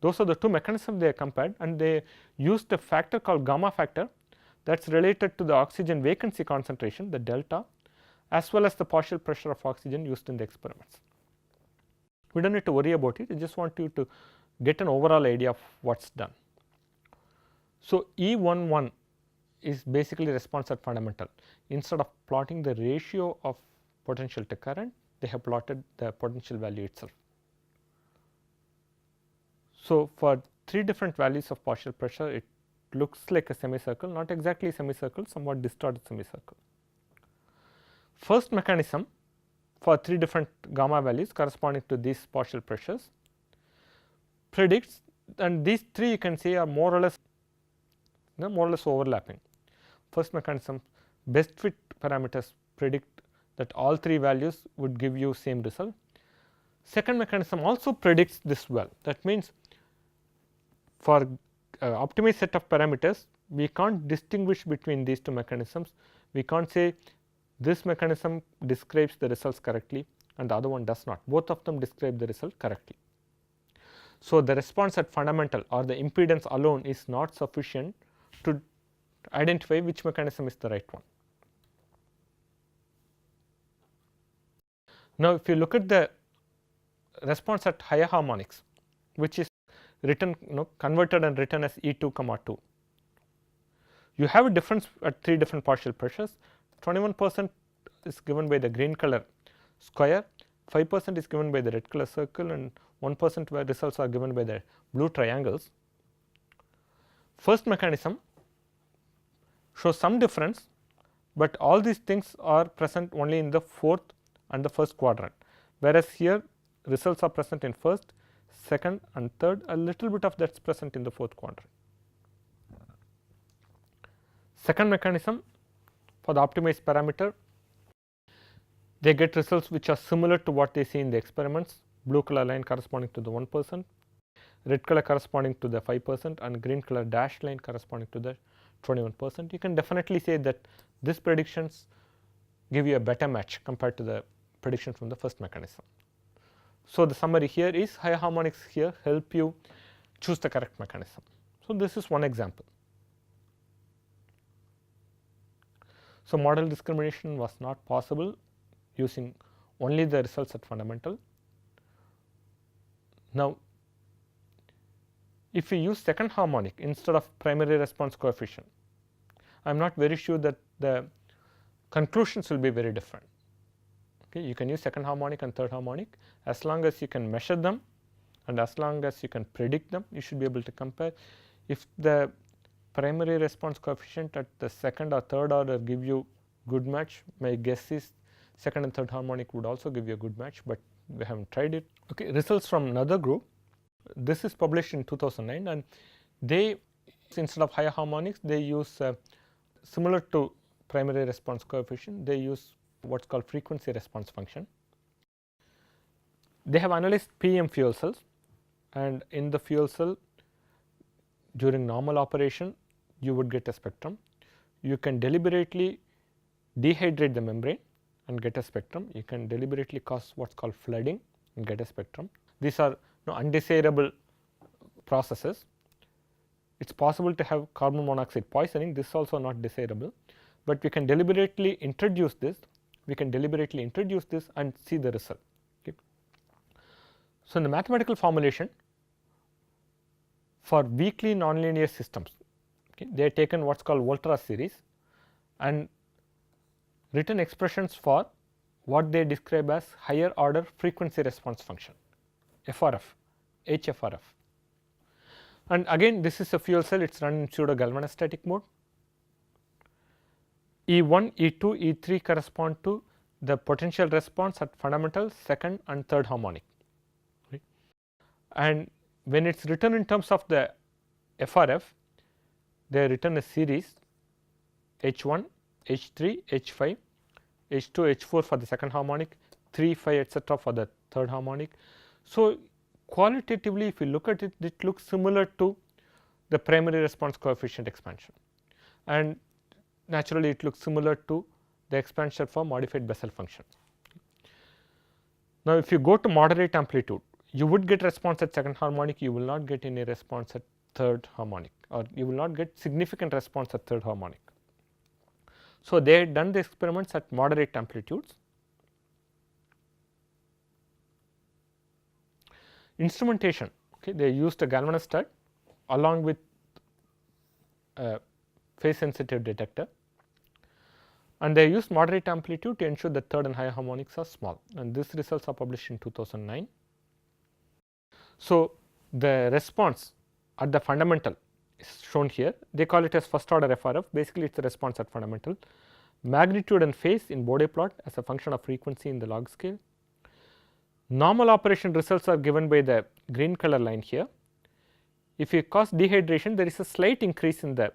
Those are the two mechanisms they compared, and they used a factor called gamma factor that is related to the oxygen vacancy concentration, the delta, as well as the partial pressure of oxygen used in the experiments. We do not need to worry about it, I just want you to get an overall idea of what is done. So, E11 is basically response at fundamental. Instead of plotting the ratio of potential to current, they have plotted the potential value itself. So, for three different values of partial pressure, it looks like a semicircle, not exactly semicircle, somewhat distorted semicircle. First mechanism for three different gamma values corresponding to these partial pressures predicts, and these three you can say are more or less overlapping. First mechanism, best fit parameters predict that all three values would give you same result. Second mechanism also predicts this well. That means, for optimized set of parameters, we can't distinguish between these two mechanisms. We can't say this mechanism describes the results correctly and the other one does not. Both of them describe the result correctly. So, the response at fundamental or the impedance alone is not sufficient to identify which mechanism is the right one. Now, if you look at the response at higher harmonics, which is written, converted and written as E2, 2, you have a difference at three different partial pressures. 21% is given by the green color square, 5% is given by the red color circle, and 1% where results are given by the blue triangles. First mechanism shows some difference, but all these things are present only in the fourth and the first quadrant, whereas here results are present in first, second and third, a little bit of that is present in the fourth quadrant. Second mechanism, for the optimized parameter, they get results which are similar to what they see in the experiments. Blue color line corresponding to the 1%, red color corresponding to the 5%, and green color dashed line corresponding to the 21%. You can definitely say that these predictions give you a better match compared to the prediction from the first mechanism. So, the summary here is higher harmonics here help you choose the correct mechanism. So, this is one example. So, model discrimination was not possible using only the results at fundamental. Now, if we use second harmonic instead of primary response coefficient, I am not very sure that the conclusions will be very different. Okay, you can use second harmonic and third harmonic as long as you can measure them and as long as you can predict them, you should be able to compare. If the primary response coefficient at the second or third order give you good match, my guess is second and third harmonic would also give you a good match, but we haven't tried it. Okay, results from another group. This is published in 2009, and they, instead of higher harmonics, they use similar to primary response coefficient, they use what's called frequency response function. They have analyzed PEM fuel cells, and in the fuel cell during normal operation you would get a spectrum. You can deliberately dehydrate the membrane and get a spectrum. You can deliberately cause what's called flooding and get a spectrum. These are undesirable processes. It is possible to have carbon monoxide poisoning, this is also not desirable, but we can deliberately introduce this, and see the result. Okay. So, in the mathematical formulation for weakly nonlinear systems, okay, they have taken what is called Volterra series and written expressions for what they describe as higher order frequency response function, FRF, HFRF. And again this is a fuel cell, it is run in pseudo galvanostatic mode. E1, E2, E3 correspond to the potential response at fundamental, second and third harmonic. Right. And when it is written in terms of the FRF, they are written a series H1, H3, H5, H2, H4 for the second harmonic, 3, 5 etc. for the third harmonic. So, qualitatively if you look at it, it looks similar to the primary response coefficient expansion, and naturally it looks similar to the expansion for modified Bessel function. Now, if you go to moderate amplitude, you would get response at second harmonic, you will not get any response at third harmonic, or you will not get significant response at third harmonic. So, they had done the experiments at moderate amplitudes. Instrumentation, okay, they used a galvanostat along with a phase sensitive detector, and they used moderate amplitude to ensure that third and higher harmonics are small, and these results are published in 2009. So, the response at the fundamental is shown here, they call it as first order FRF, basically it is the response at fundamental, magnitude and phase in Bode plot as a function of frequency in the log scale. Normal operation results are given by the green color line here. If you cause dehydration, there is a slight increase in the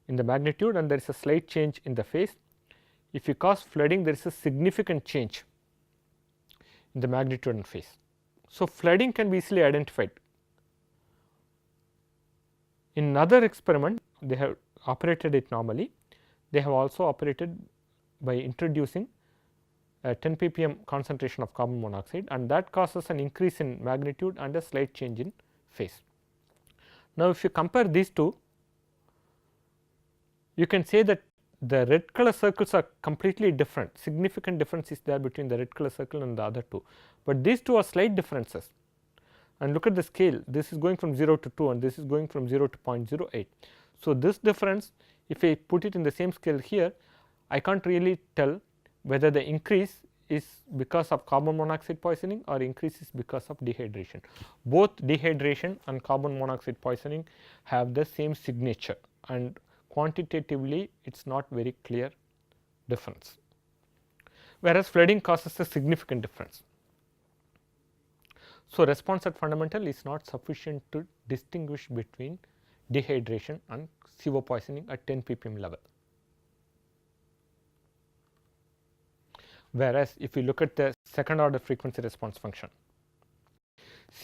magnitude and there is a slight change in the phase. If you cause flooding, there is a significant change in the magnitude and phase. So, flooding can be easily identified. In another experiment, they have operated it normally. They have also operated by introducing a 10 ppm concentration of carbon monoxide, and that causes an increase in magnitude and a slight change in phase. Now, if you compare these two, you can say that the red color circles are completely different, significant difference is there between the red color circle and the other two, but these two are slight differences. And look at the scale, this is going from 0 to 2 and this is going from 0 to 0.08. So, this difference, if I put it in the same scale here, I can't really tell whether the increase is because of carbon monoxide poisoning or increase is because of dehydration. Both dehydration and carbon monoxide poisoning have the same signature, and quantitatively it is not very clear difference, whereas flooding causes a significant difference. So, response at fundamental is not sufficient to distinguish between dehydration and CO poisoning at 10 ppm level. Whereas, if you look at the second order frequency response function,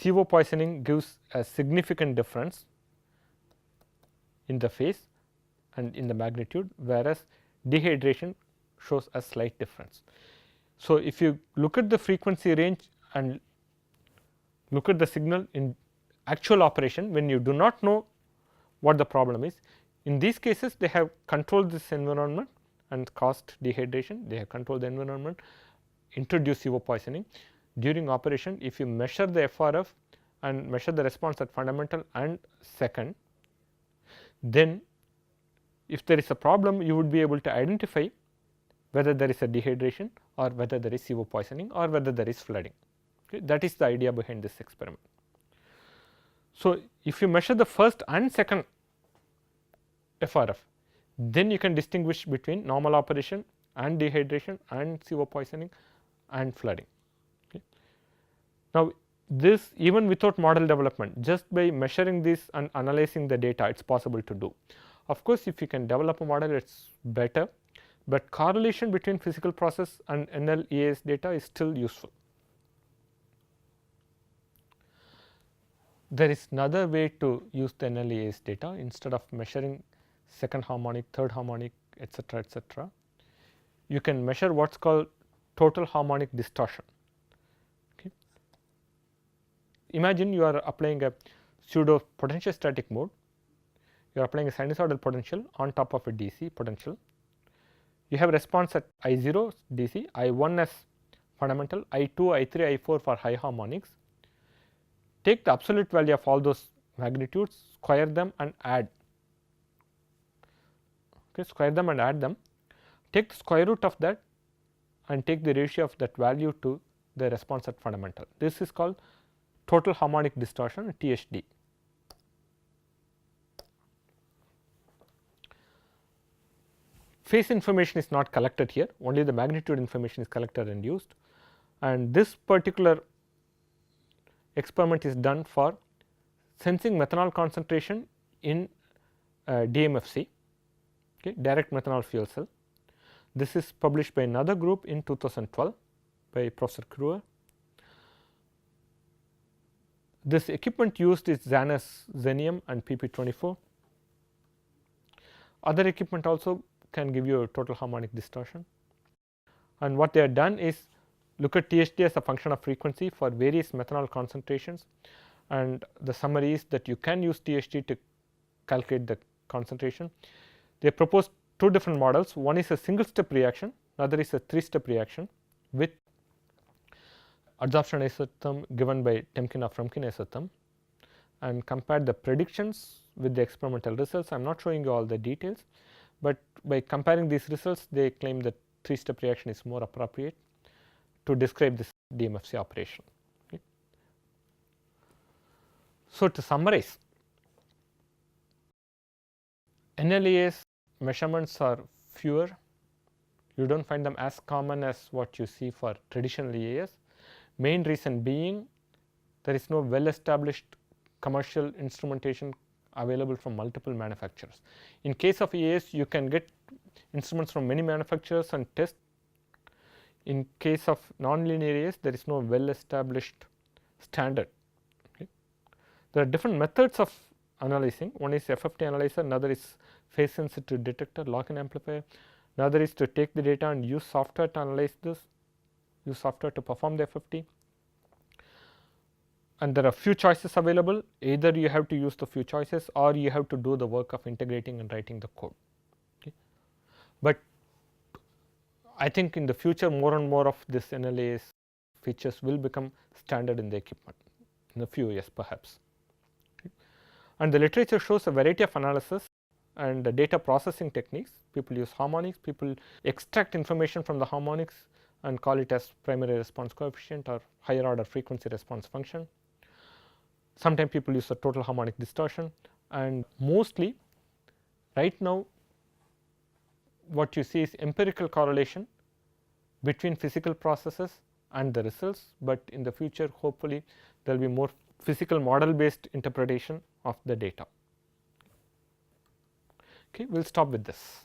CO poisoning gives a significant difference in the phase and in the magnitude, whereas dehydration shows a slight difference. So, if you look at the frequency range and look at the signal in actual operation, when you do not know what the problem is, in these cases they have controlled this environment and caused dehydration, they have controlled the environment, introduced CO poisoning. During operation, if you measure the FRF and measure the response at fundamental and second, then if there is a problem, you would be able to identify whether there is a dehydration or whether there is CO poisoning or whether there is flooding. Okay. That is the idea behind this experiment. So, if you measure the first and second FRF, then you can distinguish between normal operation and dehydration and CO poisoning and flooding. Okay. Now, this even without model development, just by measuring this and analyzing the data, it is possible to do. Of course, if you can develop a model, it is better, but correlation between physical process and NLEIS data is still useful. There is another way to use the NLEIS data. Instead of measuring second harmonic, third harmonic, etc., you can measure what is called total harmonic distortion. Okay. Imagine you are applying a pseudo potentiostatic mode. You are applying a sinusoidal potential on top of a DC potential. You have response at I0 DC, I1 as fundamental, I2, I3, I4 for high harmonics. Take the absolute value of all those magnitudes, square them and add. Okay, square them and add them. Take the square root of that and take the ratio of that value to the response at fundamental. This is called total harmonic distortion, THD. Phase information is not collected here, only the magnitude information is collected and used, and this particular experiment is done for sensing methanol concentration in DMFC, okay, direct methanol fuel cell. This is published by another group in 2012 by Professor Kruer. This equipment used is Zanus Xenium and PP24. Other equipment also can give you a total harmonic distortion, and what they have done is look at THD as a function of frequency for various methanol concentrations, and the summary is that you can use THD to calculate the concentration. They proposed two different models. One is a single step reaction, another is a 3-step reaction with adsorption isotherm given by Temkin or Fromkin isotherm, and compared the predictions with the experimental results. I am not showing you all the details, but by comparing these results, they claim that 3-step reaction is more appropriate to describe this DMFC operation. Okay. So, to summarize, NLEIS measurements are fewer. You do not find them as common as what you see for traditional EAS. Main reason being there is no well established commercial instrumentation available from multiple manufacturers. In case of EAS, you can get instruments from many manufacturers and test. In case of nonlinear EAS, there is no well established standard. Okay. There are different methods of analyzing. One is FFT analyzer, another is phase sensitive detector, lock-in amplifier, another is to take the data and use software to analyze this, use software to perform the FFT. And there are few choices available. Either you have to use the few choices or you have to do the work of integrating and writing the code. Okay. But I think in the future more and more of this NLEIS features will become standard in the equipment in a few years perhaps. Okay. And the literature shows a variety of analysis and data processing techniques. People use harmonics, people extract information from the harmonics and call it as primary response coefficient or higher order frequency response function. Sometimes people use a total harmonic distortion, and mostly right now what you see is empirical correlation between physical processes and the results, but in the future hopefully there will be more physical model based interpretation of the data. Okay, we will stop with this.